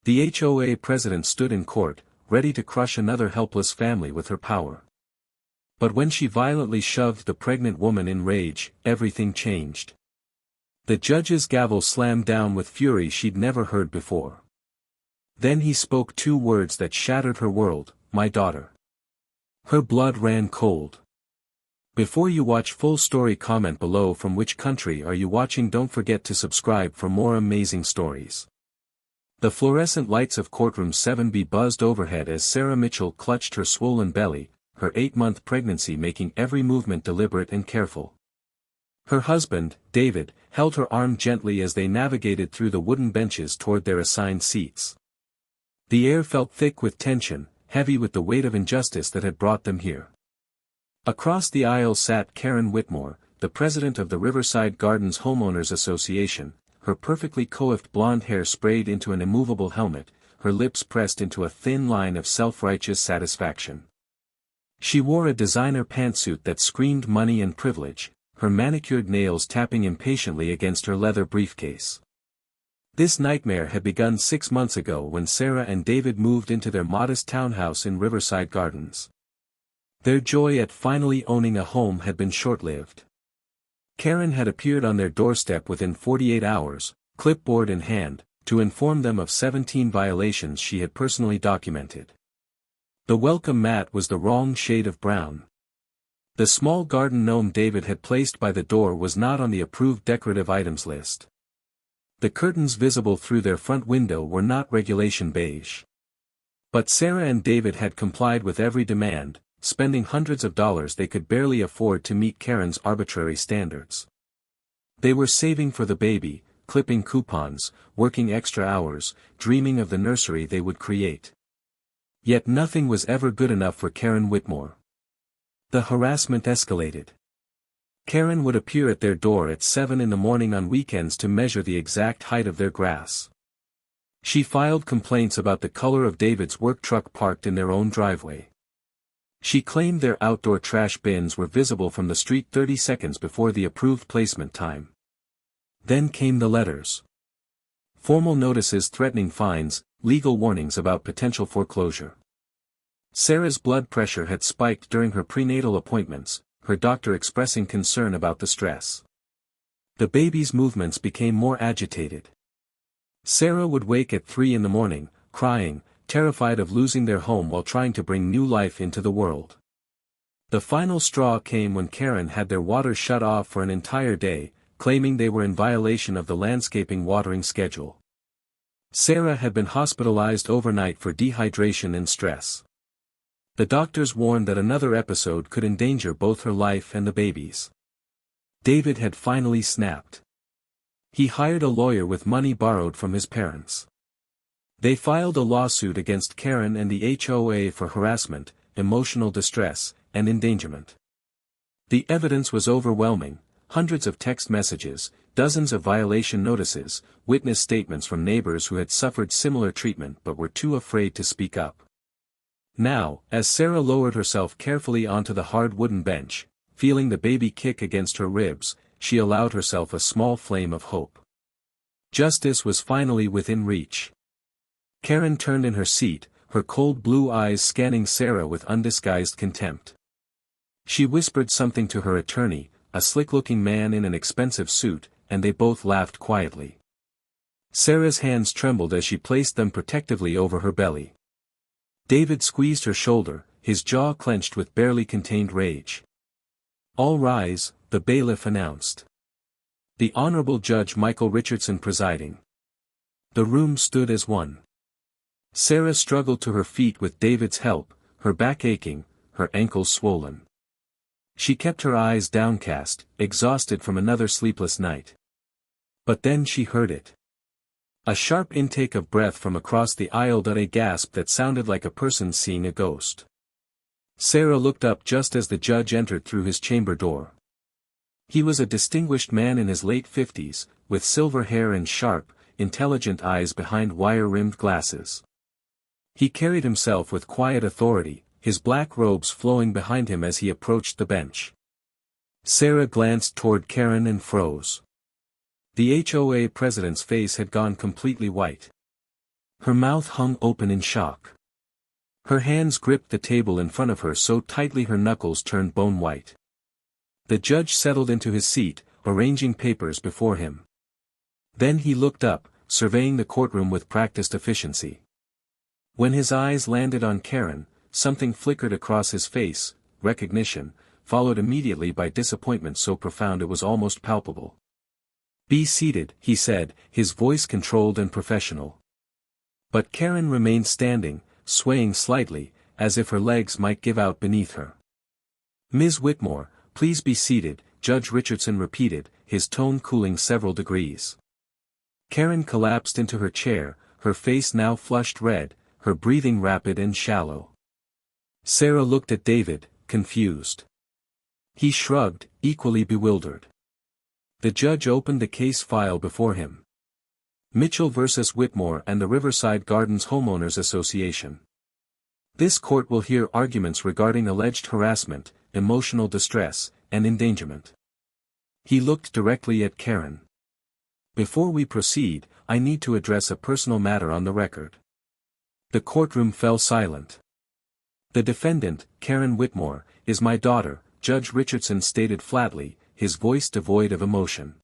The HOA president stood in court, ready to crush another helpless family with her power. But when she violently shoved the pregnant woman in rage, everything changed. The judge's gavel slammed down with fury she'd never heard before. Then he spoke two words that shattered her world: my daughter. Her blood ran cold. Before you watch full story, comment below from which country are you watching. Don't forget to subscribe for more amazing stories. The fluorescent lights of courtroom 7B buzzed overhead as Sarah Mitchell clutched her swollen belly, her 8-month pregnancy making every movement deliberate and careful. Her husband, David, held her arm gently as they navigated through the wooden benches toward their assigned seats. The air felt thick with tension, heavy with the weight of injustice that had brought them here. Across the aisle sat Karen Whitmore, the president of the Riverside Gardens Homeowners Association, her perfectly coiffed blonde hair sprayed into an immovable helmet, her lips pressed into a thin line of self-righteous satisfaction. She wore a designer pantsuit that screamed money and privilege, her manicured nails tapping impatiently against her leather briefcase. This nightmare had begun 6 months ago when Sarah and David moved into their modest townhouse in Riverside Gardens. Their joy at finally owning a home had been short-lived. Karen had appeared on their doorstep within 48 hours, clipboard in hand, to inform them of 17 violations she had personally documented. The welcome mat was the wrong shade of brown. The small garden gnome David had placed by the door was not on the approved decorative items list. The curtains visible through their front window were not regulation beige. But Sarah and David had complied with every demand, spending hundreds of dollars they could barely afford to meet Karen's arbitrary standards. They were saving for the baby, clipping coupons, working extra hours, dreaming of the nursery they would create. Yet nothing was ever good enough for Karen Whitmore. The harassment escalated. Karen would appear at their door at 7 in the morning on weekends to measure the exact height of their grass. She filed complaints about the color of David's work truck parked in their own driveway. She claimed their outdoor trash bins were visible from the street 30 seconds before the approved placement time. Then came the letters. Formal notices threatening fines, legal warnings about potential foreclosure. Sarah's blood pressure had spiked during her prenatal appointments, her doctor expressing concern about the stress. The baby's movements became more agitated. Sarah would wake at 3 in the morning, crying, terrified of losing their home while trying to bring new life into the world. The final straw came when Karen had their water shut off for an entire day, claiming they were in violation of the landscaping watering schedule. Sarah had been hospitalized overnight for dehydration and stress. The doctors warned that another episode could endanger both her life and the baby's. David had finally snapped. He hired a lawyer with money borrowed from his parents. They filed a lawsuit against Karen and the HOA for harassment, emotional distress, and endangerment. The evidence was overwhelming: hundreds of text messages, dozens of violation notices, witness statements from neighbors who had suffered similar treatment but were too afraid to speak up. Now, as Sarah lowered herself carefully onto the hard wooden bench, feeling the baby kick against her ribs, she allowed herself a small flame of hope. Justice was finally within reach. Karen turned in her seat, her cold blue eyes scanning Sarah with undisguised contempt. She whispered something to her attorney, a slick-looking man in an expensive suit, and they both laughed quietly. Sarah's hands trembled as she placed them protectively over her belly. David squeezed her shoulder, his jaw clenched with barely contained rage. "All rise," the bailiff announced. The Honorable Judge Michael Richardson presiding. The room stood as one. Sarah struggled to her feet with David's help, her back aching, her ankles swollen. She kept her eyes downcast, exhausted from another sleepless night. But then she heard it. A sharp intake of breath from across the aisle, a gasp that sounded like a person seeing a ghost. Sarah looked up just as the judge entered through his chamber door. He was a distinguished man in his late 50s, with silver hair and sharp, intelligent eyes behind wire-rimmed glasses. He carried himself with quiet authority, his black robes flowing behind him as he approached the bench. Sarah glanced toward Karen and froze. The HOA president's face had gone completely white. Her mouth hung open in shock. Her hands gripped the table in front of her so tightly her knuckles turned bone white. The judge settled into his seat, arranging papers before him. Then he looked up, surveying the courtroom with practiced efficiency. When his eyes landed on Karen, something flickered across his face, recognition, followed immediately by disappointment so profound it was almost palpable. "Be seated," he said, his voice controlled and professional. But Karen remained standing, swaying slightly, as if her legs might give out beneath her. "Ms. Whitmore, please be seated," Judge Richardson repeated, his tone cooling several degrees. Karen collapsed into her chair, her face now flushed red, her breathing rapid and shallow. Sarah looked at David, confused. He shrugged, equally bewildered. The judge opened the case file before him. Mitchell vs. Whitmore and the Riverside Gardens Homeowners Association. This court will hear arguments regarding alleged harassment, emotional distress, and endangerment. He looked directly at Karen. "Before we proceed, I need to address a personal matter on the record." The courtroom fell silent. "The defendant, Karen Whitmore, is my daughter," Judge Richardson stated flatly, his voice devoid of emotion.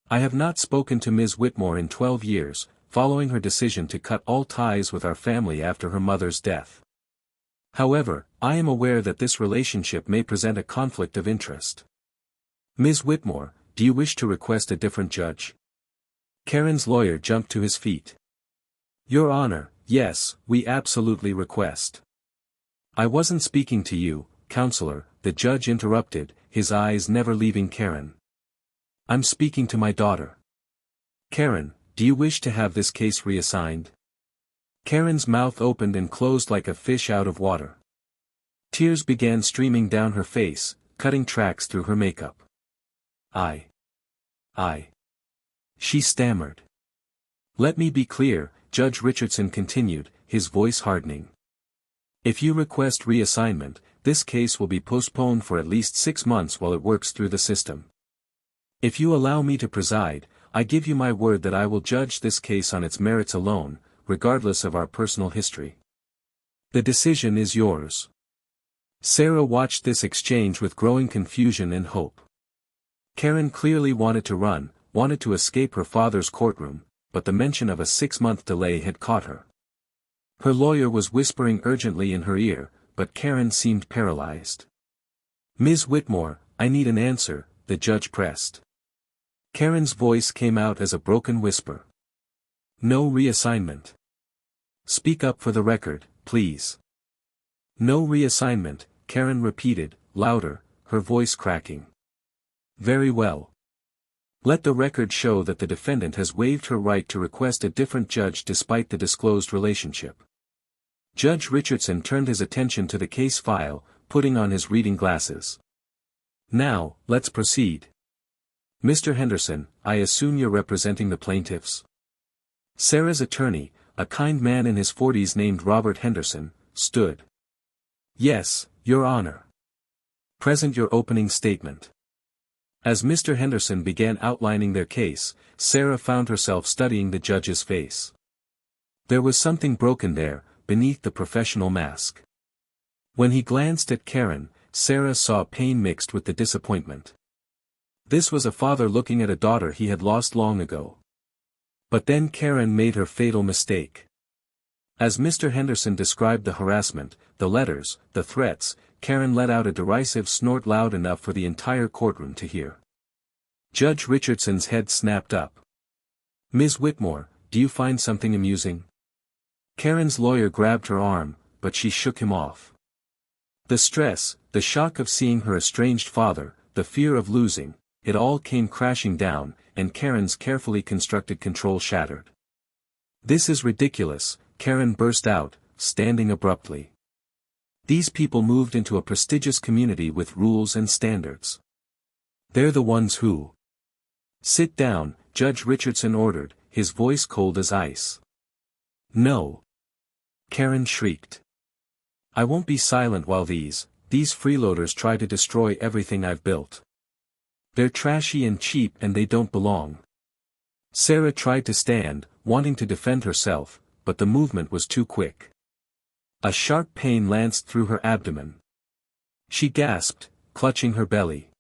"I have not spoken to Ms. Whitmore in 12 years, following her decision to cut all ties with our family after her mother's death. However, I am aware that this relationship may present a conflict of interest. Ms. Whitmore, do you wish to request a different judge?" Karen's lawyer jumped to his feet. "Your Honor, yes, we absolutely request." "I wasn't speaking to you, counselor," the judge interrupted, his eyes never leaving Karen. "I'm speaking to my daughter. Karen, do you wish to have this case reassigned?" Karen's mouth opened and closed like a fish out of water. Tears began streaming down her face, cutting tracks through her makeup. I. She stammered. "Let me be clear," Judge Richardson continued, his voice hardening. "If you request reassignment, this case will be postponed for at least 6 months while it works through the system. If you allow me to preside, I give you my word that I will judge this case on its merits alone, regardless of our personal history. The decision is yours." Sarah watched this exchange with growing confusion and hope. Karen clearly wanted to run, wanted to escape her father's courtroom, but the mention of a 6-month delay had caught her. Her lawyer was whispering urgently in her ear, but Karen seemed paralyzed. "Ms. Whitmore, I need an answer," the judge pressed. Karen's voice came out as a broken whisper. "No reassignment. Speak up for the record, please." "No reassignment," Karen repeated, louder, her voice cracking. "Very well. Let the record show that the defendant has waived her right to request a different judge despite the disclosed relationship." Judge Richardson turned his attention to the case file, putting on his reading glasses. "Now, let's proceed. Mr. Henderson, I assume you're representing the plaintiffs?" Sarah's attorney, a kind man in his 40s named Robert Henderson, stood. "Yes, Your Honor. Present your opening statement." As Mr. Henderson began outlining their case, Sarah found herself studying the judge's face. There was something broken there, beneath the professional mask. When he glanced at Karen, Sarah saw pain mixed with the disappointment. This was a father looking at a daughter he had lost long ago. But then Karen made her fatal mistake. As Mr. Henderson described the harassment, the letters, the threats, Karen let out a derisive snort loud enough for the entire courtroom to hear. Judge Richardson's head snapped up. "Ms. Whitmore, do you find something amusing?" Karen's lawyer grabbed her arm, but she shook him off. The stress, the shock of seeing her estranged father, the fear of losing, it all came crashing down, and Karen's carefully constructed control shattered. "This is ridiculous," Karen burst out, standing abruptly. "These people moved into a prestigious community with rules and standards. They're the ones who—" "Sit down," Judge Richardson ordered, his voice cold as ice. "No." Karen shrieked. "I won't be silent while these freeloaders try to destroy everything I've built. They're trashy and cheap and they don't belong." Sarah tried to stand, wanting to defend herself, but the movement was too quick. A sharp pain lanced through her abdomen. She gasped, clutching her belly.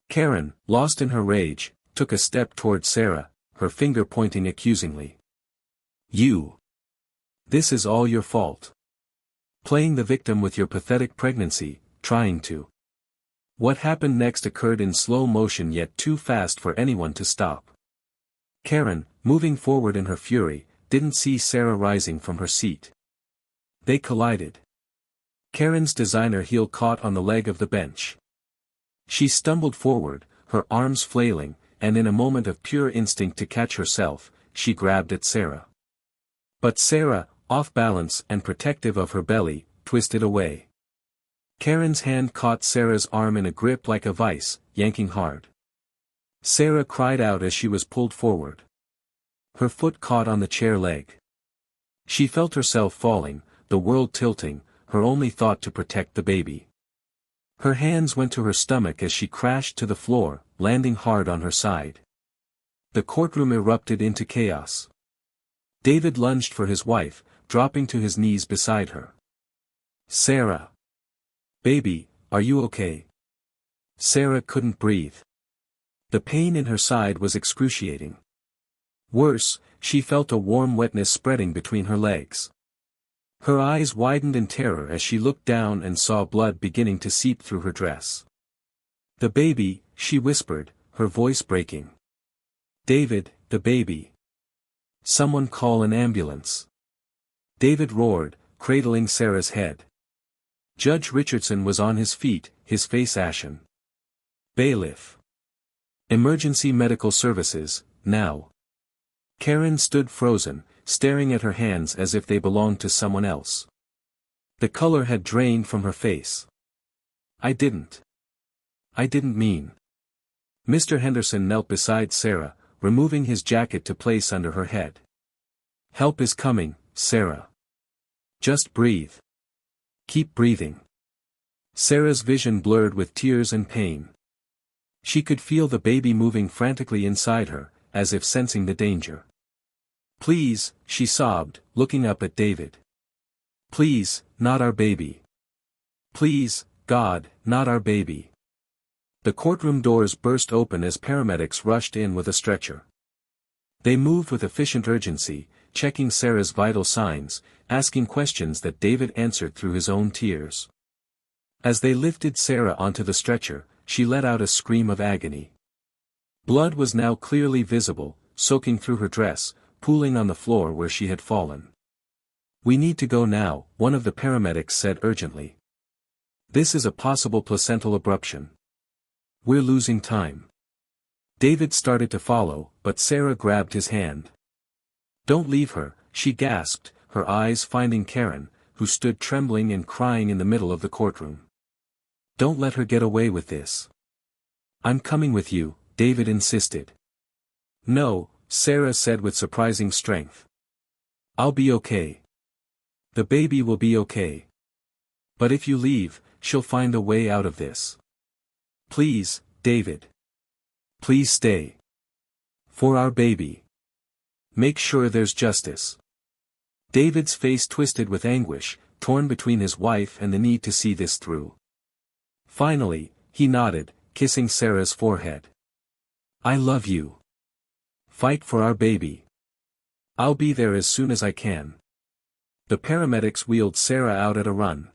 Karen, lost in her rage, took a step toward Sarah, her finger pointing accusingly. You. This is all your fault. Playing the victim with your pathetic pregnancy, trying to. What happened next occurred in slow motion yet too fast for anyone to stop. Karen, moving forward in her fury, didn't see Sarah rising from her seat. They collided. Karen's designer heel caught on the leg of the bench. She stumbled forward, her arms flailing, and in a moment of pure instinct to catch herself, she grabbed at Sarah. But Sarah, off balance and protective of her belly, twisted away. Karen's hand caught Sarah's arm in a grip like a vice, yanking hard. Sarah cried out as she was pulled forward. Her foot caught on the chair leg. She felt herself falling, the world tilting, her only thought to protect the baby. Her hands went to her stomach as she crashed to the floor, landing hard on her side. The courtroom erupted into chaos. David lunged for his wife, dropping to his knees beside her. Sarah. Baby, are you okay? Sarah couldn't breathe. The pain in her side was excruciating. Worse, she felt a warm wetness spreading between her legs. Her eyes widened in terror as she looked down and saw blood beginning to seep through her dress. The baby, she whispered, her voice breaking. David, the baby. Someone call an ambulance. David roared, cradling Sarah's head. Judge Richardson was on his feet, his face ashen. Bailiff. Emergency medical services, now. Karen stood frozen, staring at her hands as if they belonged to someone else. The color had drained from her face. I didn't mean. Mr. Henderson knelt beside Sarah, removing his jacket to place under her head. Help is coming, Sarah. Just breathe. Keep breathing. Sarah's vision blurred with tears and pain. She could feel the baby moving frantically inside her, as if sensing the danger. Please, she sobbed, looking up at David. Please, not our baby. Please, God, not our baby. The courtroom doors burst open as paramedics rushed in with a stretcher. They moved with efficient urgency, checking Sarah's vital signs, asking questions that David answered through his own tears. As they lifted Sarah onto the stretcher, she let out a scream of agony. Blood was now clearly visible, soaking through her dress, pooling on the floor where she had fallen. We need to go now, one of the paramedics said urgently. This is a possible placental abruption. We're losing time. David started to follow, but Sarah grabbed his hand. Don't leave her, she gasped, her eyes finding Karen, who stood trembling and crying in the middle of the courtroom. Don't let her get away with this. I'm coming with you, David insisted. No, Sarah said with surprising strength. I'll be okay. The baby will be okay. But if you leave, she'll find a way out of this. Please, David. Please stay. For our baby. Make sure there's justice. David's face twisted with anguish, torn between his wife and the need to see this through. Finally, he nodded, kissing Sarah's forehead. I love you. Fight for our baby. I'll be there as soon as I can. The paramedics wheeled Sarah out at a run.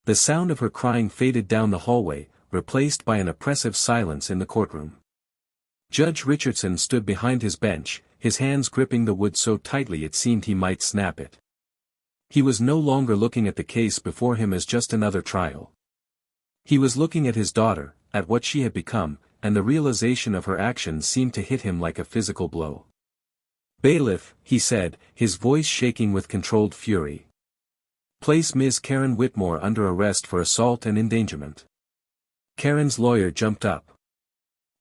The sound of her crying faded down the hallway, replaced by an oppressive silence in the courtroom. Judge Richardson stood behind his bench, his hands gripping the wood so tightly it seemed he might snap it. He was no longer looking at the case before him as just another trial. He was looking at his daughter, at what she had become, and the realization of her actions seemed to hit him like a physical blow. Bailiff, he said, his voice shaking with controlled fury. Place Ms. Karen Whitmore under arrest for assault and endangerment. Karen's lawyer jumped up.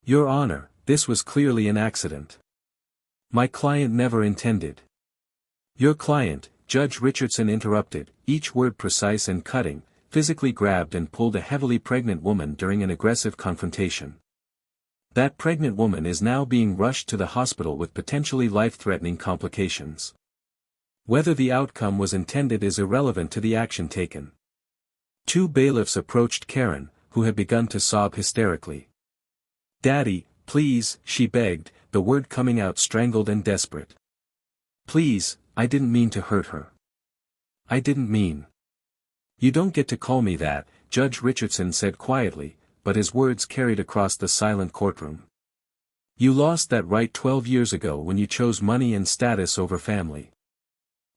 Your Honor, this was clearly an accident. My client never intended. Your client, Judge Richardson interrupted, each word precise and cutting, physically grabbed and pulled a heavily pregnant woman during an aggressive confrontation. That pregnant woman is now being rushed to the hospital with potentially life-threatening complications. Whether the outcome was intended is irrelevant to the action taken. Two bailiffs approached Karen, who had begun to sob hysterically. "Daddy, please," she begged, the word coming out strangled and desperate. "Please, I didn't mean to hurt her. I didn't mean." "You don't get to call me that," Judge Richardson said quietly, but his words carried across the silent courtroom. "You lost that right 12 years ago when you chose money and status over family.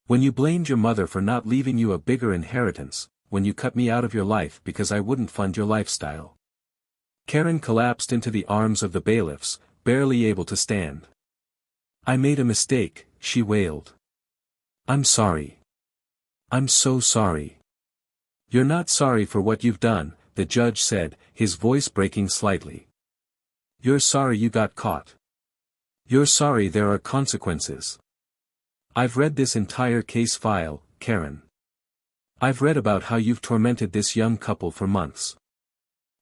When you blamed your mother for not leaving you a bigger inheritance, when you cut me out of your life because I wouldn't fund your lifestyle." Karen collapsed into the arms of the bailiffs, barely able to stand. "I made a mistake," she wailed. "I'm sorry. I'm so sorry." "You're not sorry for what you've done," the judge said, his voice breaking slightly. "You're sorry you got caught. You're sorry there are consequences. I've read this entire case file, Karen. I've read about how you've tormented this young couple for months.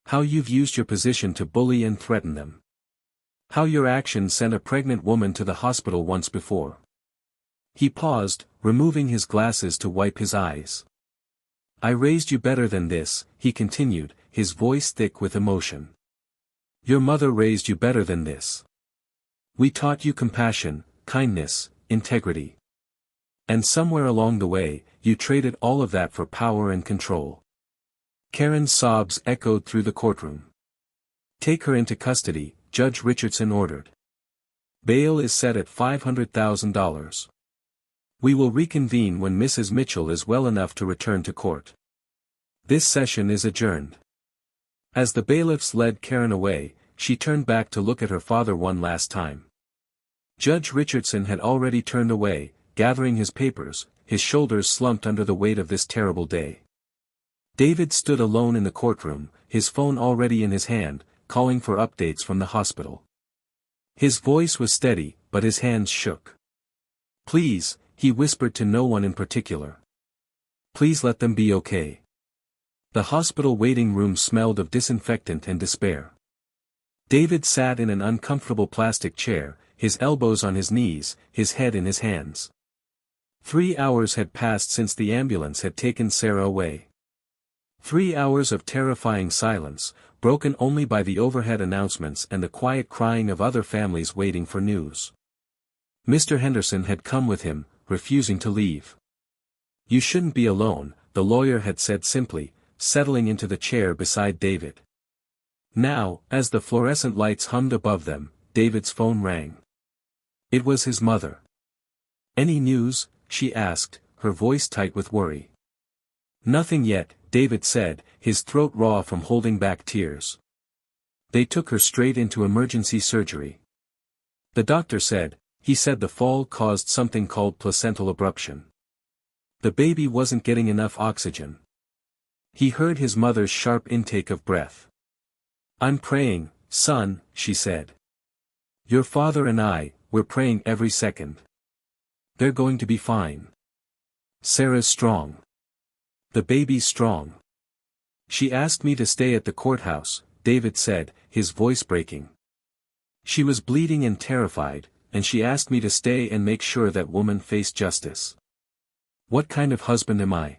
How you've used your position to bully and threaten them. How your actions sent a pregnant woman to the hospital once before." He paused, removing his glasses to wipe his eyes. "I raised you better than this," he continued, his voice thick with emotion. "Your mother raised you better than this. We taught you compassion, kindness, integrity. And somewhere along the way, you traded all of that for power and control." Karen's sobs echoed through the courtroom. "Take her into custody," Judge Richardson ordered. "Bail is set at $500,000. We will reconvene when Mrs. Mitchell is well enough to return to court. This session is adjourned." As the bailiffs led Karen away, she turned back to look at her father one last time. Judge Richardson had already turned away, gathering his papers, his shoulders slumped under the weight of this terrible day. David stood alone in the courtroom, his phone already in his hand, calling for updates from the hospital. His voice was steady, but his hands shook. "Please," he whispered to no one in particular. "Please let them be okay." The hospital waiting room smelled of disinfectant and despair. David sat in an uncomfortable plastic chair, his elbows on his knees, his head in his hands. 3 hours had passed since the ambulance had taken Sarah away. 3 hours of terrifying silence, broken only by the overhead announcements and the quiet crying of other families waiting for news. Mr. Henderson had come with him, refusing to leave. "You shouldn't be alone," the lawyer had said simply, settling into the chair beside David. Now, as the fluorescent lights hummed above them, David's phone rang. It was his mother. "Any news?" she asked, her voice tight with worry. "Nothing yet," David said, his throat raw from holding back tears. "They took her straight into emergency surgery. The doctor said, he said the fall caused something called placental abruption. The baby wasn't getting enough oxygen." He heard his mother's sharp intake of breath. "I'm praying, son," she said. "Your father and we're praying every second. They're going to be fine. Sarah's strong. The baby's strong." "She asked me to stay at the courthouse," David said, his voice breaking. "She was bleeding and terrified, and she asked me to stay and make sure that woman faced justice." "What kind of husband am I?"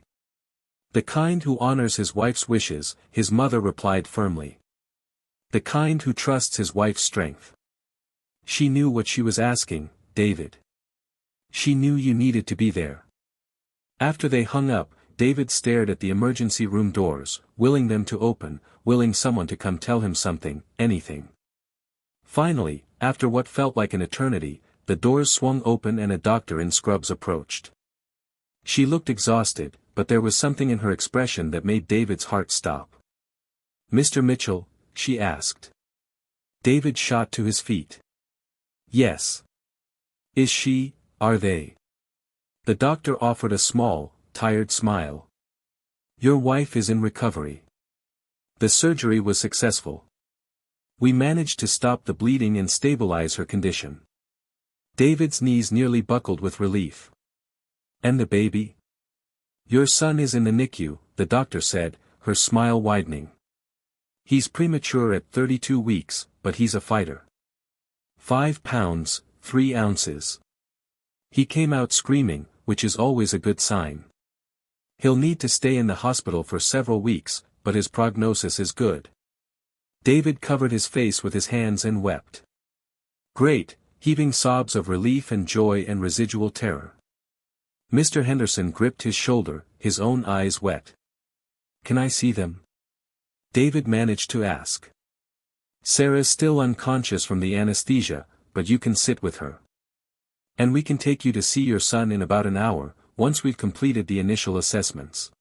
"The kind who honors his wife's wishes," his mother replied firmly. "The kind who trusts his wife's strength." She knew what she was asking, David. She knew you needed to be there. After they hung up, David stared at the emergency room doors, willing them to open, willing someone to come tell him something, anything. Finally, after what felt like an eternity, the doors swung open and a doctor in scrubs approached. She looked exhausted, but there was something in her expression that made David's heart stop. "Mr. Mitchell?" she asked. David shot to his feet. "Yes. Is she, are they?" The doctor offered a small, tired smile. "Your wife is in recovery. The surgery was successful. We managed to stop the bleeding and stabilize her condition." David's knees nearly buckled with relief. "And the baby?" "Your son is in the NICU," the doctor said, her smile widening. "He's premature at 32 weeks, but he's a fighter. 5 pounds, 3 ounces. He came out screaming, which is always a good sign. He'll need to stay in the hospital for several weeks, but his prognosis is good. David covered his face with his hands and wept. Great, heaving sobs of relief and joy and residual terror. Mr. Henderson gripped his shoulder, his own eyes wet. Can I see them? David managed to ask. Sarah's still unconscious from the anesthesia, but you can sit with her. And we can take you to see your son in about an hour, once we've completed the initial assessments.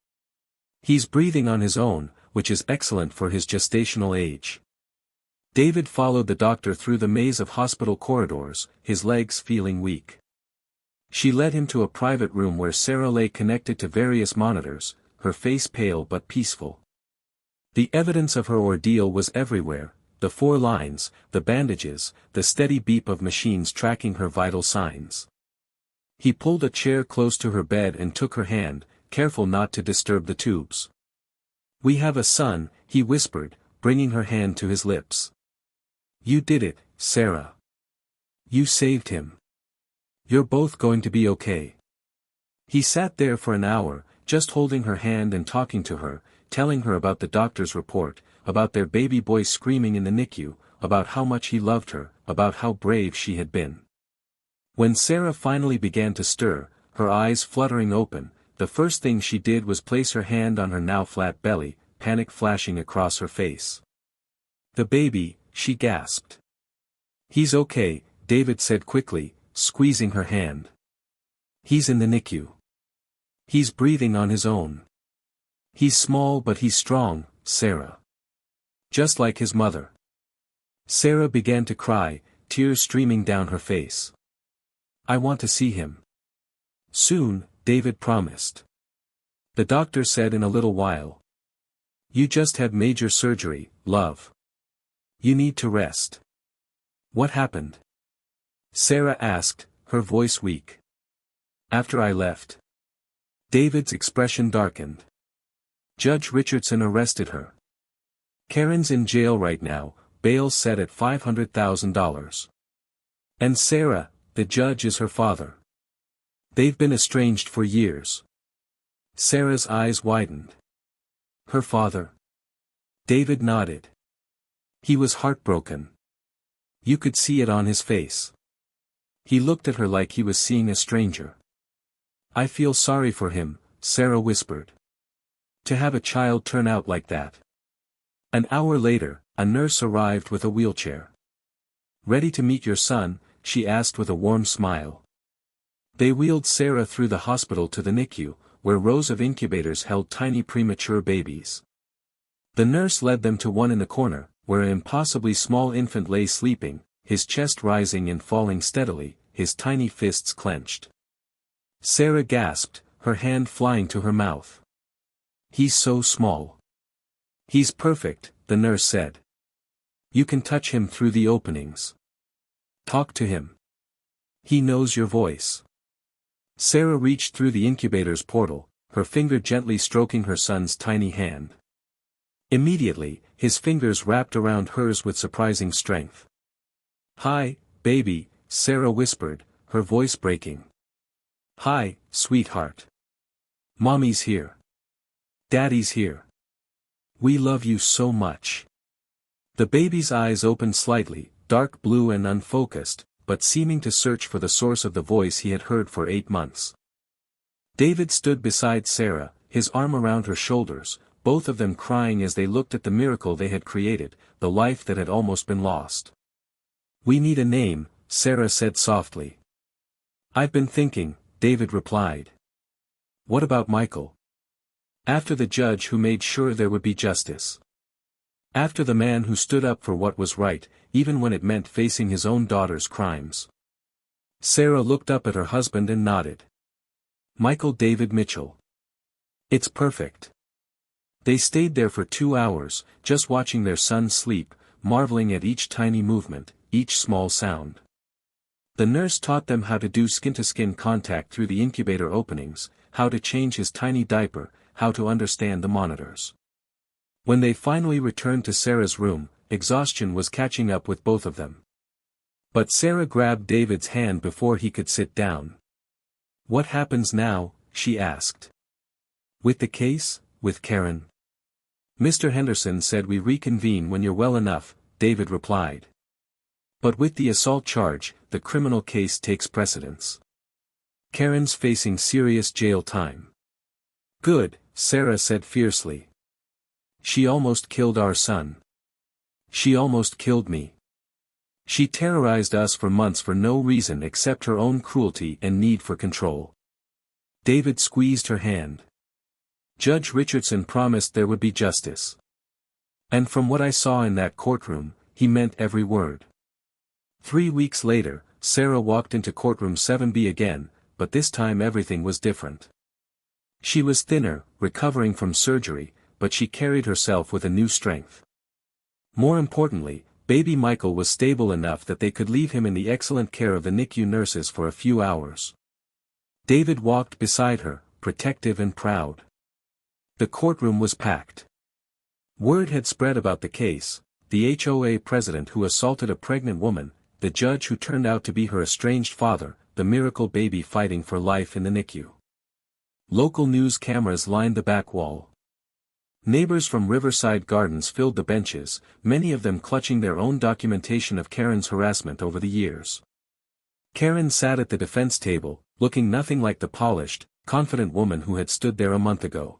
He's breathing on his own, which is excellent for his gestational age. David followed the doctor through the maze of hospital corridors, his legs feeling weak. She led him to a private room where Sarah lay connected to various monitors, her face pale but peaceful. The evidence of her ordeal was everywhere, the 4 lines, the bandages, the steady beep of machines tracking her vital signs. He pulled a chair close to her bed and took her hand, careful not to disturb the tubes. We have a son, he whispered, bringing her hand to his lips. You did it, Sarah. You saved him. You're both going to be okay. He sat there for an hour, just holding her hand and talking to her, telling her about the doctor's report, about their baby boy screaming in the NICU, about how much he loved her, about how brave she had been. When Sarah finally began to stir, her eyes fluttering open, the first thing she did was place her hand on her now flat belly, panic flashing across her face. The baby, she gasped. He's okay, David said quickly, squeezing her hand. He's in the NICU. He's breathing on his own. He's small but he's strong, Sarah. Just like his mother. Sarah began to cry, tears streaming down her face. I want to see him. Soon, David promised. The doctor said in a little while. You just had major surgery, love. You need to rest. What happened? Sarah asked, her voice weak. After I left. David's expression darkened. Judge Richardson arrested her. Karen's in jail right now, bail set at $500,000. And Sarah, the judge is her father. They've been estranged for years. Sarah's eyes widened. Her father? David nodded. He was heartbroken. You could see it on his face. He looked at her like he was seeing a stranger. I feel sorry for him, Sarah whispered. To have a child turn out like that. An hour later, a nurse arrived with a wheelchair. Ready to meet your son? She asked with a warm smile. They wheeled Sarah through the hospital to the NICU, where rows of incubators held tiny premature babies. The nurse led them to one in the corner, where an impossibly small infant lay sleeping, his chest rising and falling steadily, his tiny fists clenched. Sarah gasped, her hand flying to her mouth. He's so small. He's perfect, the nurse said. You can touch him through the openings. Talk to him. He knows your voice. Sarah reached through the incubator's portal, her finger gently stroking her son's tiny hand. Immediately, his fingers wrapped around hers with surprising strength. Hi, baby, Sarah whispered, her voice breaking. Hi, sweetheart. Mommy's here. Daddy's here. We love you so much. The baby's eyes opened slightly, dark blue and unfocused, but seeming to search for the source of the voice he had heard for 8 months. David stood beside Sarah, his arm around her shoulders, both of them crying as they looked at the miracle they had created, the life that had almost been lost. We need a name, Sarah said softly. I've been thinking, David replied. What about Michael? After the judge who made sure there would be justice. After the man who stood up for what was right, even when it meant facing his own daughter's crimes. Sarah looked up at her husband and nodded. Michael David Mitchell. It's perfect. They stayed there for 2 hours, just watching their son sleep, marveling at each tiny movement, each small sound. The nurse taught them how to do skin-to-skin contact through the incubator openings, how to change his tiny diaper, how to understand the monitors. When they finally returned to Sarah's room, exhaustion was catching up with both of them. But Sarah grabbed David's hand before he could sit down. What happens now? She asked. With the case, with Karen? Mr. Henderson said we reconvene when you're well enough, David replied. But with the assault charge, the criminal case takes precedence. Karen's facing serious jail time. Good, Sarah said fiercely. She almost killed our son. She almost killed me. She terrorized us for months for no reason except her own cruelty and need for control. David squeezed her hand. Judge Richardson promised there would be justice. And from what I saw in that courtroom, he meant every word. 3 weeks later, Sarah walked into courtroom 7B again, but this time everything was different. She was thinner, recovering from surgery, but she carried herself with a new strength. More importantly, baby Michael was stable enough that they could leave him in the excellent care of the NICU nurses for a few hours. David walked beside her, protective and proud. The courtroom was packed. Word had spread about the case, the HOA president who assaulted a pregnant woman, the judge who turned out to be her estranged father, the miracle baby fighting for life in the NICU. Local news cameras lined the back wall. Neighbors from Riverside Gardens filled the benches, many of them clutching their own documentation of Karen's harassment over the years. Karen sat at the defense table, looking nothing like the polished, confident woman who had stood there a month ago.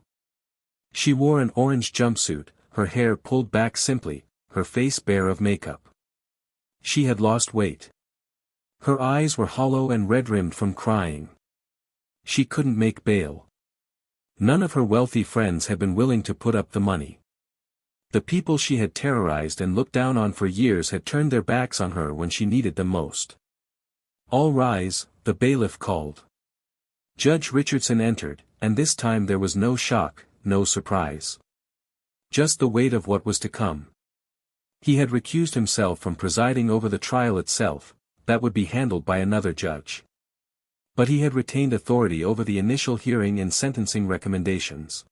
She wore an orange jumpsuit, her hair pulled back simply, her face bare of makeup. She had lost weight. Her eyes were hollow and red-rimmed from crying. She couldn't make bail. None of her wealthy friends had been willing to put up the money. The people she had terrorized and looked down on for years had turned their backs on her when she needed them most. All rise, the bailiff called. Judge Richardson entered, and this time there was no shock, no surprise. Just the weight of what was to come. He had recused himself from presiding over the trial itself, that would be handled by another judge. But he had retained authority over the initial hearing and sentencing recommendations.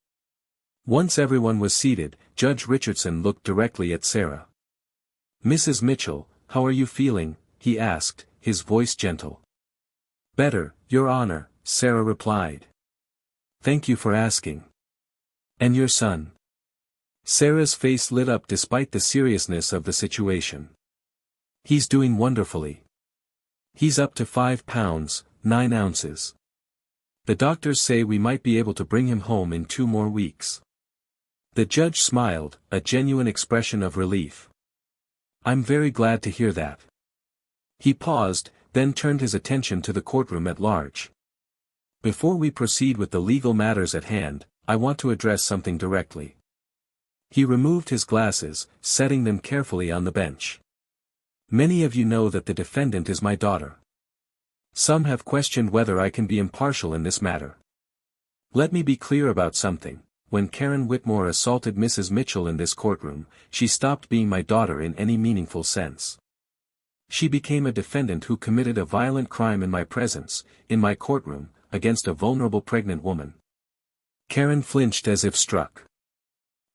Once everyone was seated, Judge Richardson looked directly at Sarah. Mrs. Mitchell, how are you feeling? He asked, his voice gentle. Better, Your Honor, Sarah replied. Thank you for asking. And your son? Sarah's face lit up despite the seriousness of the situation. He's doing wonderfully. He's up to 5 pounds, 9 ounces. The doctors say we might be able to bring him home in 2 more weeks. The judge smiled, a genuine expression of relief. I'm very glad to hear that. He paused, then turned his attention to the courtroom at large. Before we proceed with the legal matters at hand, I want to address something directly. He removed his glasses, setting them carefully on the bench. Many of you know that the defendant is my daughter. Some have questioned whether I can be impartial in this matter. Let me be clear about something. When Karen Whitmore assaulted Mrs. Mitchell in this courtroom, she stopped being my daughter in any meaningful sense. She became a defendant who committed a violent crime in my presence, in my courtroom, against a vulnerable pregnant woman. Karen flinched as if struck.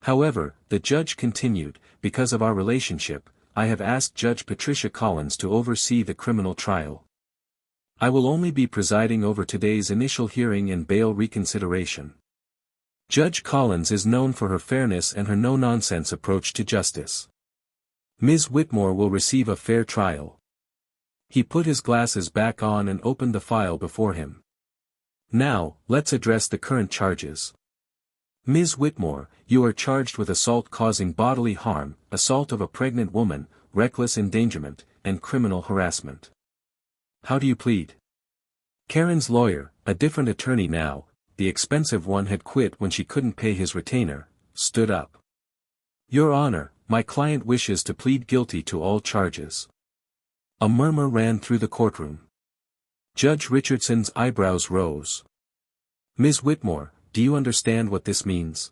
However, the judge continued, because of our relationship, I have asked Judge Patricia Collins to oversee the criminal trial. I will only be presiding over today's initial hearing and bail reconsideration. Judge Collins is known for her fairness and her no-nonsense approach to justice. Ms. Whitmore will receive a fair trial. He put his glasses back on and opened the file before him. Now, let's address the current charges. Ms. Whitmore, you are charged with assault causing bodily harm, assault of a pregnant woman, reckless endangerment, and criminal harassment. How do you plead? Karen's lawyer, a different attorney now, the expensive one had quit when she couldn't pay his retainer, stood up. Your Honor, my client wishes to plead guilty to all charges. A murmur ran through the courtroom. Judge Richardson's eyebrows rose. Ms. Whitmore, do you understand what this means?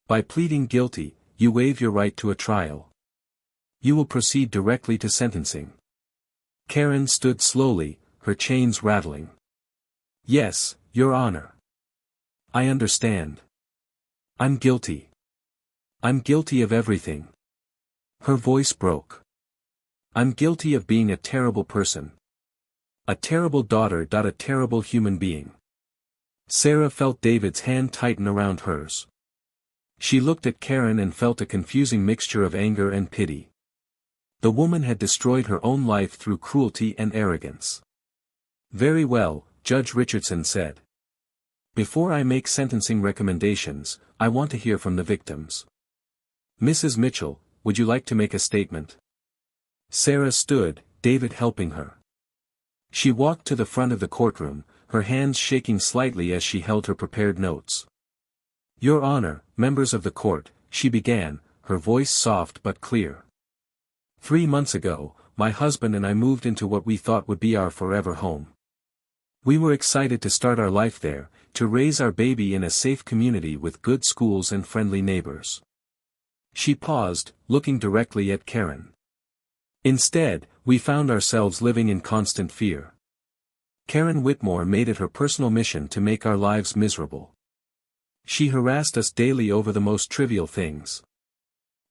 By pleading guilty, you waive your right to a trial. You will proceed directly to sentencing. Karen stood slowly, her chains rattling. Yes, Your Honor. I understand. I'm guilty. I'm guilty of everything. Her voice broke. I'm guilty of being a terrible person. A terrible daughter. A terrible human being. Sarah felt David's hand tighten around hers. She looked at Karen and felt a confusing mixture of anger and pity. The woman had destroyed her own life through cruelty and arrogance. "Very well," Judge Richardson said. "Before I make sentencing recommendations, I want to hear from the victims. Mrs. Mitchell, would you like to make a statement?" Sarah stood, David helping her. She walked to the front of the courtroom, her hands shaking slightly as she held her prepared notes. "Your Honor, members of the court," she began, her voice soft but clear. 3 months ago, my husband and I moved into what we thought would be our forever home. We were excited to start our life there, to raise our baby in a safe community with good schools and friendly neighbors. She paused, looking directly at Karen. Instead, we found ourselves living in constant fear. Karen Whitmore made it her personal mission to make our lives miserable. She harassed us daily over the most trivial things.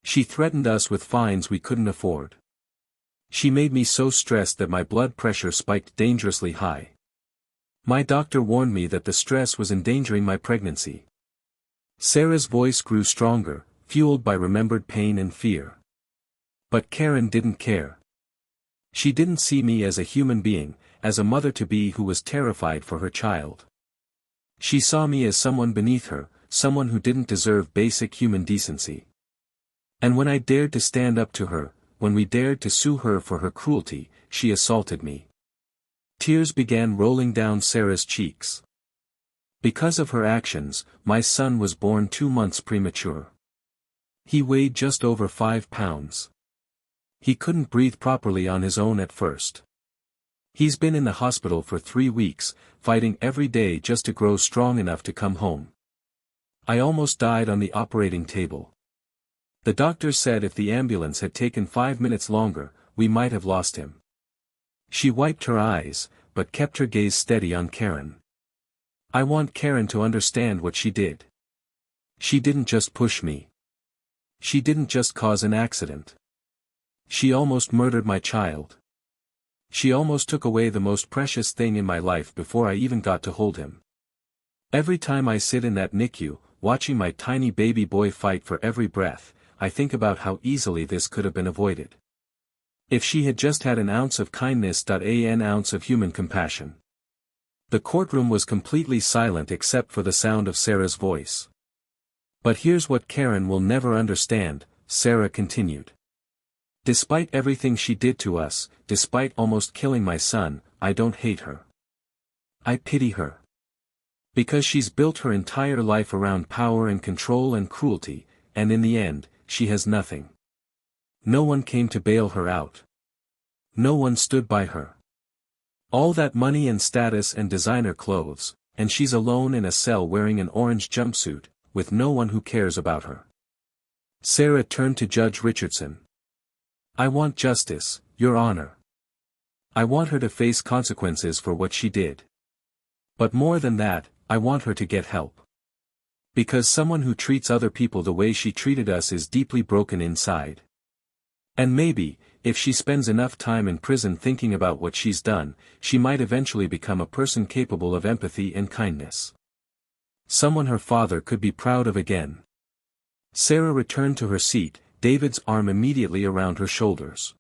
She threatened us with fines we couldn't afford. She made me so stressed that my blood pressure spiked dangerously high. My doctor warned me that the stress was endangering my pregnancy. Sarah's voice grew stronger, fueled by remembered pain and fear. But Karen didn't care. She didn't see me as a human being, as a mother-to-be who was terrified for her child. She saw me as someone beneath her, someone who didn't deserve basic human decency. And when I dared to stand up to her, when we dared to sue her for her cruelty, she assaulted me. Tears began rolling down Sarah's cheeks. Because of her actions, my son was born 2 months premature. He weighed just over 5 pounds. He couldn't breathe properly on his own at first. He's been in the hospital for 3 weeks, fighting every day just to grow strong enough to come home. I almost died on the operating table. The doctor said if the ambulance had taken 5 minutes longer, we might have lost him. She wiped her eyes, but kept her gaze steady on Karen. I want Karen to understand what she did. She didn't just push me. She didn't just cause an accident. She almost murdered my child. She almost took away the most precious thing in my life before I even got to hold him. Every time I sit in that NICU, watching my tiny baby boy fight for every breath, I think about how easily this could have been avoided. If she had just had an ounce of kindness, an ounce of human compassion. The courtroom was completely silent except for the sound of Sarah's voice. But here's what Karen will never understand, Sarah continued. Despite everything she did to us, despite almost killing my son, I don't hate her. I pity her. Because she's built her entire life around power and control and cruelty, and in the end, she has nothing. No one came to bail her out. No one stood by her. All that money and status and designer clothes, and she's alone in a cell wearing an orange jumpsuit, with no one who cares about her. Sarah turned to Judge Richardson. I want justice, Your Honor. I want her to face consequences for what she did. But more than that, I want her to get help. Because someone who treats other people the way she treated us is deeply broken inside. And maybe, if she spends enough time in prison thinking about what she's done, she might eventually become a person capable of empathy and kindness. Someone her father could be proud of again. Sarah returned to her seat, David's arm immediately around her shoulders.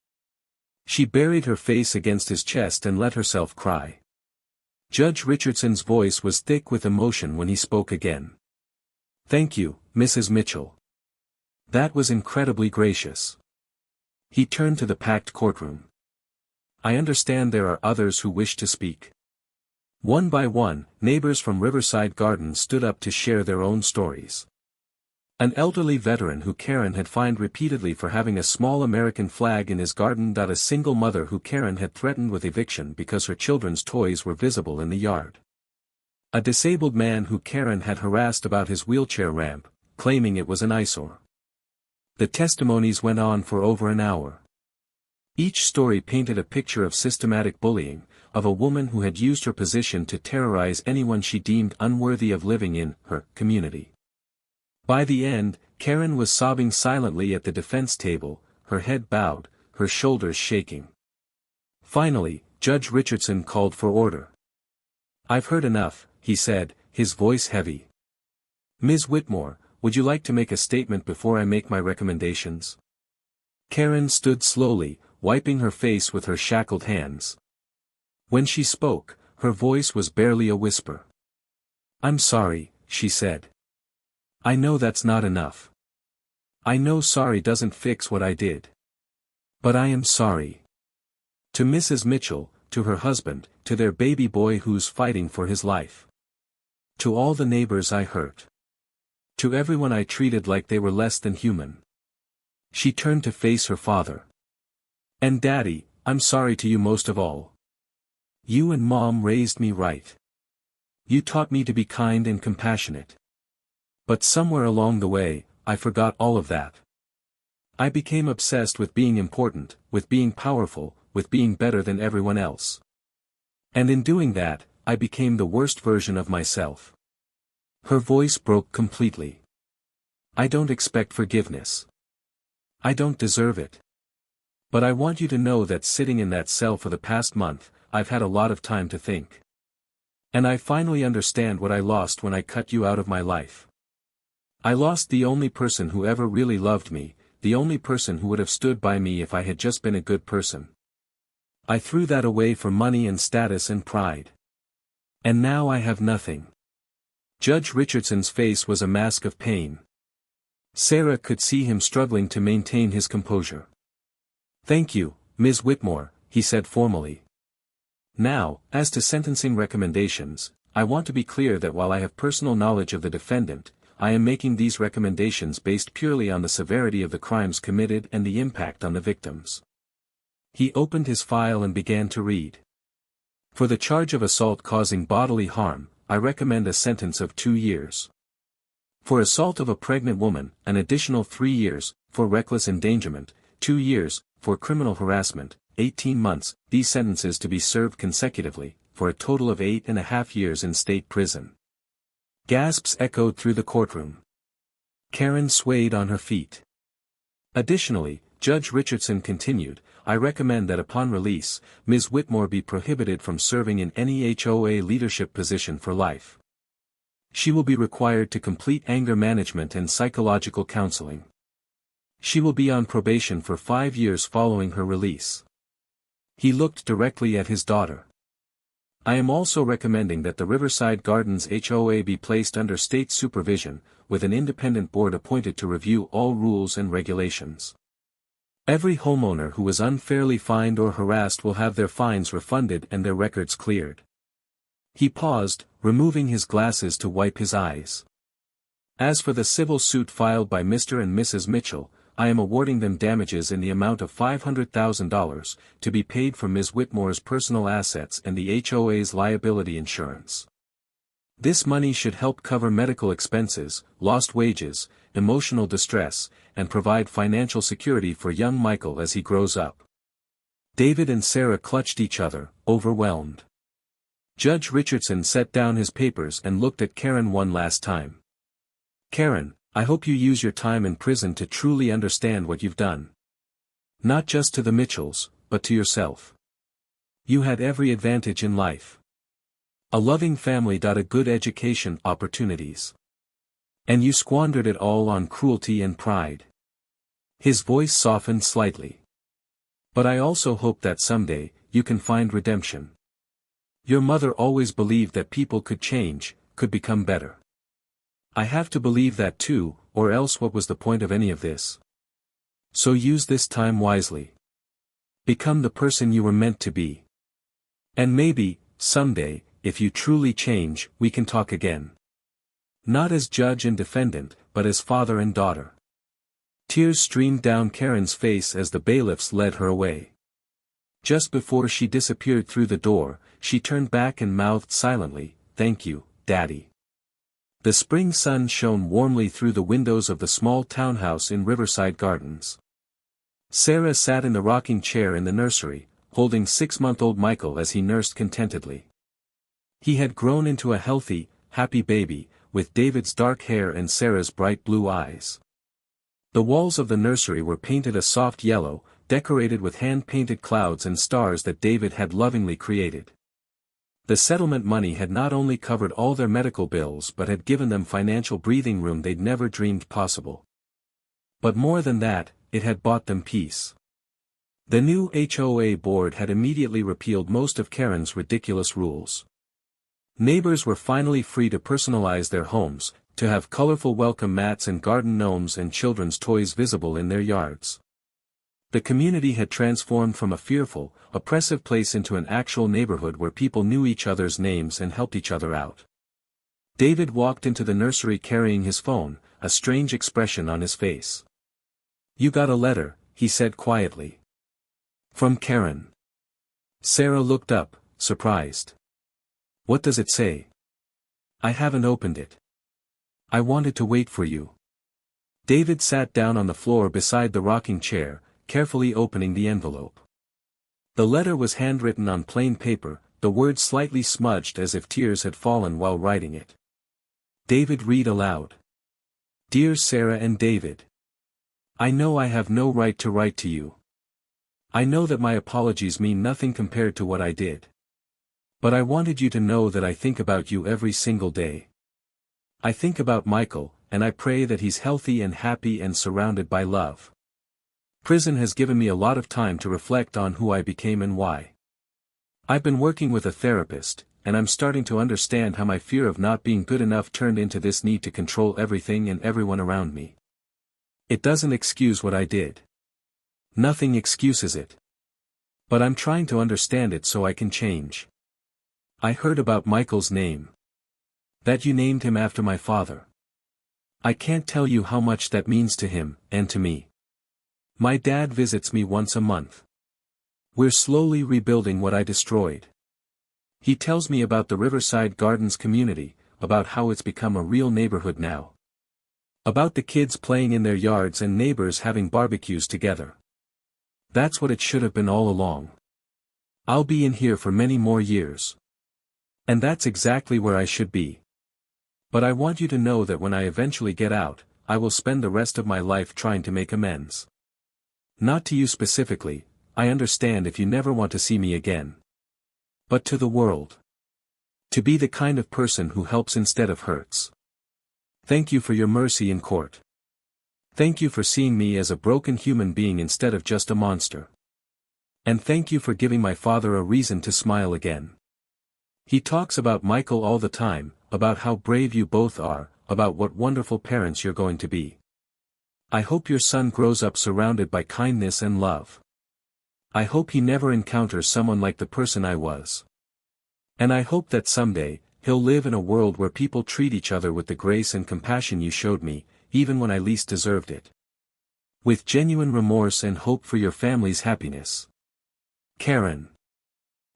She buried her face against his chest and let herself cry. Judge Richardson's voice was thick with emotion when he spoke again. Thank you, Mrs. Mitchell. That was incredibly gracious. He turned to the packed courtroom. I understand there are others who wish to speak. One by one, neighbors from Riverside Gardens stood up to share their own stories. An elderly veteran who Karen had fined repeatedly for having a small American flag in his garden. A single mother who Karen had threatened with eviction because her children's toys were visible in the yard. A disabled man who Karen had harassed about his wheelchair ramp, claiming it was an eyesore. The testimonies went on for over an hour. Each story painted a picture of systematic bullying, of a woman who had used her position to terrorize anyone she deemed unworthy of living in her community. By the end, Karen was sobbing silently at the defense table, her head bowed, her shoulders shaking. Finally, Judge Richardson called for order. "I've heard enough," he said, his voice heavy. "Ms. Whitmore, would you like to make a statement before I make my recommendations?" Karen stood slowly, wiping her face with her shackled hands. When she spoke, her voice was barely a whisper. "I'm sorry," she said. "I know that's not enough. I know sorry doesn't fix what I did. But I am sorry. To Mrs. Mitchell, to her husband, to their baby boy who's fighting for his life. To all the neighbors I hurt. To everyone I treated like they were less than human." She turned to face her father. "And Daddy, I'm sorry to you most of all. You and Mom raised me right. You taught me to be kind and compassionate. But somewhere along the way, I forgot all of that. I became obsessed with being important, with being powerful, with being better than everyone else. And in doing that, I became the worst version of myself." Her voice broke completely. "I don't expect forgiveness. I don't deserve it. But I want you to know that sitting in that cell for the past month, I've had a lot of time to think. And I finally understand what I lost when I cut you out of my life. I lost the only person who ever really loved me, the only person who would have stood by me if I had just been a good person. I threw that away for money and status and pride. And now I have nothing." Judge Richardson's face was a mask of pain. Sarah could see him struggling to maintain his composure. "Thank you, Ms. Whitmore," he said formally. "Now, as to sentencing recommendations, I want to be clear that while I have personal knowledge of the defendant, I am making these recommendations based purely on the severity of the crimes committed and the impact on the victims." He opened his file and began to read. "For the charge of assault causing bodily harm, I recommend a sentence of 2 years. For assault of a pregnant woman, an additional 3 years, for reckless endangerment, 2 years, for criminal harassment, 18 months, these sentences to be served consecutively, for a total of 8.5 years in state prison." Gasps echoed through the courtroom. Karen swayed on her feet. "Additionally," Judge Richardson continued, "I recommend that upon release, Ms. Whitmore be prohibited from serving in any HOA leadership position for life. She will be required to complete anger management and psychological counseling. She will be on probation for 5 years following her release." He looked directly at his daughter. "I am also recommending that the Riverside Gardens HOA be placed under state supervision, with an independent board appointed to review all rules and regulations. Every homeowner who is unfairly fined or harassed will have their fines refunded and their records cleared." He paused, removing his glasses to wipe his eyes. "As for the civil suit filed by Mr. and Mrs. Mitchell, I am awarding them damages in the amount of $500,000, to be paid from Ms. Whitmore's personal assets and the HOA's liability insurance. This money should help cover medical expenses, lost wages, emotional distress, and provide financial security for young Michael as he grows up." David and Sarah clutched each other, overwhelmed. Judge Richardson set down his papers and looked at Karen one last time. "Karen, I hope you use your time in prison to truly understand what you've done. Not just to the Mitchells, but to yourself. You had every advantage in life. A loving family, a good education, opportunities. And you squandered it all on cruelty and pride." His voice softened slightly. "But I also hope that someday, you can find redemption. Your mother always believed that people could change, could become better. I have to believe that too, or else what was the point of any of this? So use this time wisely. Become the person you were meant to be. And maybe, someday, if you truly change, we can talk again. Not as judge and defendant, but as father and daughter." Tears streamed down Karen's face as the bailiffs led her away. Just before she disappeared through the door, she turned back and mouthed silently, "Thank you, Daddy." The spring sun shone warmly through the windows of the small townhouse in Riverside Gardens. Sarah sat in the rocking chair in the nursery, holding 6-month-old Michael as he nursed contentedly. He had grown into a healthy, happy baby, with David's dark hair and Sarah's bright blue eyes. The walls of the nursery were painted a soft yellow, decorated with hand-painted clouds and stars that David had lovingly created. The settlement money had not only covered all their medical bills but had given them financial breathing room they'd never dreamed possible. But more than that, it had bought them peace. The new HOA board had immediately repealed most of Karen's ridiculous rules. Neighbors were finally free to personalize their homes, to have colorful welcome mats and garden gnomes and children's toys visible in their yards. The community had transformed from a fearful, oppressive place into an actual neighborhood where people knew each other's names and helped each other out. David walked into the nursery carrying his phone, a strange expression on his face. "You got a letter," he said quietly. "From Karen." Sarah looked up, surprised. "What does it say?" "I haven't opened it. I wanted to wait for you." David sat down on the floor beside the rocking chair, carefully opening the envelope. The letter was handwritten on plain paper, the words slightly smudged as if tears had fallen while writing it. David read aloud. "Dear Sarah and David. I know I have no right to write to you. I know that my apologies mean nothing compared to what I did. But I wanted you to know that I think about you every single day. I think about Michael, and I pray that he's healthy and happy and surrounded by love. Prison has given me a lot of time to reflect on who I became and why. I've been working with a therapist, and I'm starting to understand how my fear of not being good enough turned into this need to control everything and everyone around me. It doesn't excuse what I did. Nothing excuses it. But I'm trying to understand it so I can change. I heard about Michael's name. That you named him after my father. I can't tell you how much that means to him, and to me. My dad visits me once a month. We're slowly rebuilding what I destroyed. He tells me about the Riverside Gardens community, about how it's become a real neighborhood now. About the kids playing in their yards and neighbors having barbecues together. That's what it should have been all along. I'll be in here for many more years. And that's exactly where I should be. But I want you to know that when I eventually get out, I will spend the rest of my life trying to make amends. Not to you specifically, I understand if you never want to see me again. But to the world. To be the kind of person who helps instead of hurts. Thank you for your mercy in court. Thank you for seeing me as a broken human being instead of just a monster. And thank you for giving my father a reason to smile again. He talks about Michael all the time, about how brave you both are, about what wonderful parents you're going to be. I hope your son grows up surrounded by kindness and love. I hope he never encounters someone like the person I was. And I hope that someday, he'll live in a world where people treat each other with the grace and compassion you showed me, even when I least deserved it. With genuine remorse and hope for your family's happiness. Karen."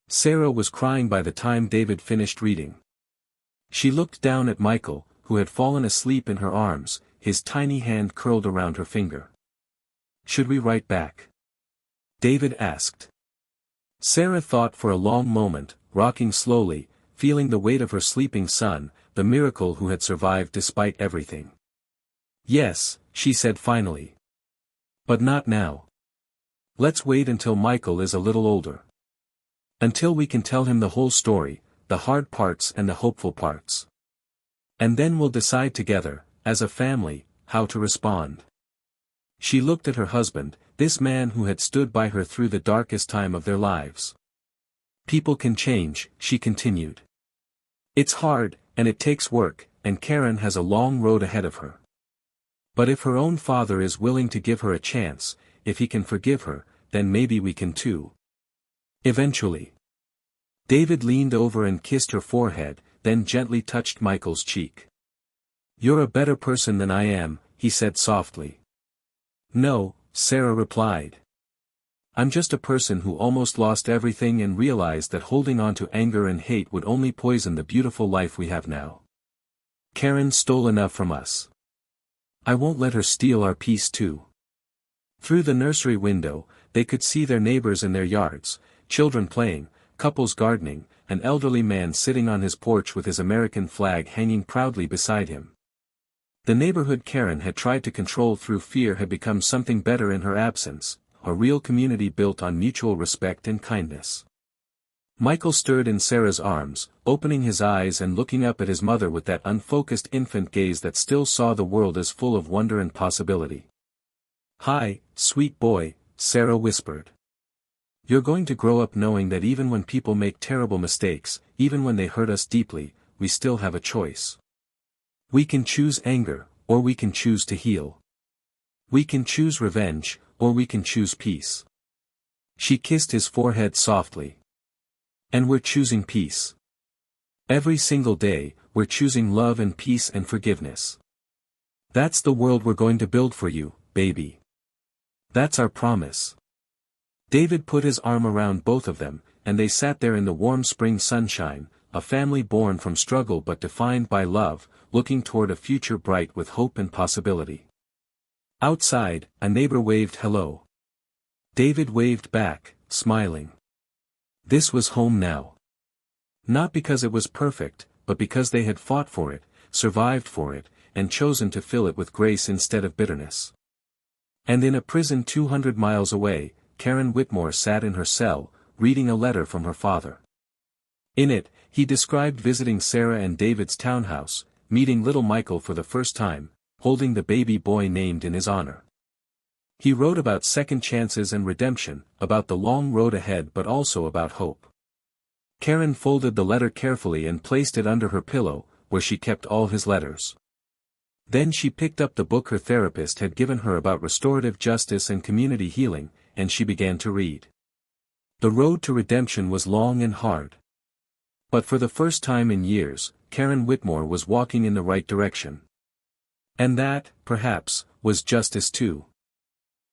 Sarah was crying by the time David finished reading. She looked down at Michael, who had fallen asleep in her arms, his tiny hand curled around her finger. "Should we write back?" David asked. Sarah thought for a long moment, rocking slowly, feeling the weight of her sleeping son, the miracle who had survived despite everything. "Yes," she said finally. "But not now. Let's wait until Michael is a little older. Until we can tell him the whole story, the hard parts and the hopeful parts. And then we'll decide together, as a family, how to respond." She looked at her husband, this man who had stood by her through the darkest time of their lives. "People can change," she continued. "It's hard, and it takes work, and Karen has a long road ahead of her. But if her own father is willing to give her a chance, if he can forgive her, then maybe we can too. Eventually." David leaned over and kissed her forehead, then gently touched Michael's cheek. "You're a better person than I am," he said softly. "No," Sarah replied. "I'm just a person who almost lost everything and realized that holding on to anger and hate would only poison the beautiful life we have now. Karen stole enough from us. I won't let her steal our peace too." Through the nursery window, they could see their neighbors in their yards, children playing, couples gardening, an elderly man sitting on his porch with his American flag hanging proudly beside him. The neighborhood Karen had tried to control through fear had become something better in her absence, a real community built on mutual respect and kindness. Michael stirred in Sarah's arms, opening his eyes and looking up at his mother with that unfocused infant gaze that still saw the world as full of wonder and possibility. "Hi, sweet boy," Sarah whispered. "You're going to grow up knowing that even when people make terrible mistakes, even when they hurt us deeply, we still have a choice. We can choose anger, or we can choose to heal. We can choose revenge, or we can choose peace." She kissed his forehead softly. "And we're choosing peace. Every single day, we're choosing love and peace and forgiveness. That's the world we're going to build for you, baby. That's our promise." David put his arm around both of them, and they sat there in the warm spring sunshine, a family born from struggle but defined by love, looking toward a future bright with hope and possibility. Outside, a neighbor waved hello. David waved back, smiling. This was home now. Not because it was perfect, but because they had fought for it, survived for it, and chosen to fill it with grace instead of bitterness. And in a prison 200 miles away, Karen Whitmore sat in her cell, reading a letter from her father. In it, he described visiting Sarah and David's townhouse, meeting little Michael for the first time, holding the baby boy named in his honor. He wrote about second chances and redemption, about the long road ahead but also about hope. Karen folded the letter carefully and placed it under her pillow, where she kept all his letters. Then she picked up the book her therapist had given her about restorative justice and community healing, and she began to read. The road to redemption was long and hard. But for the first time in years, Karen Whitmore was walking in the right direction. And that, perhaps, was justice too.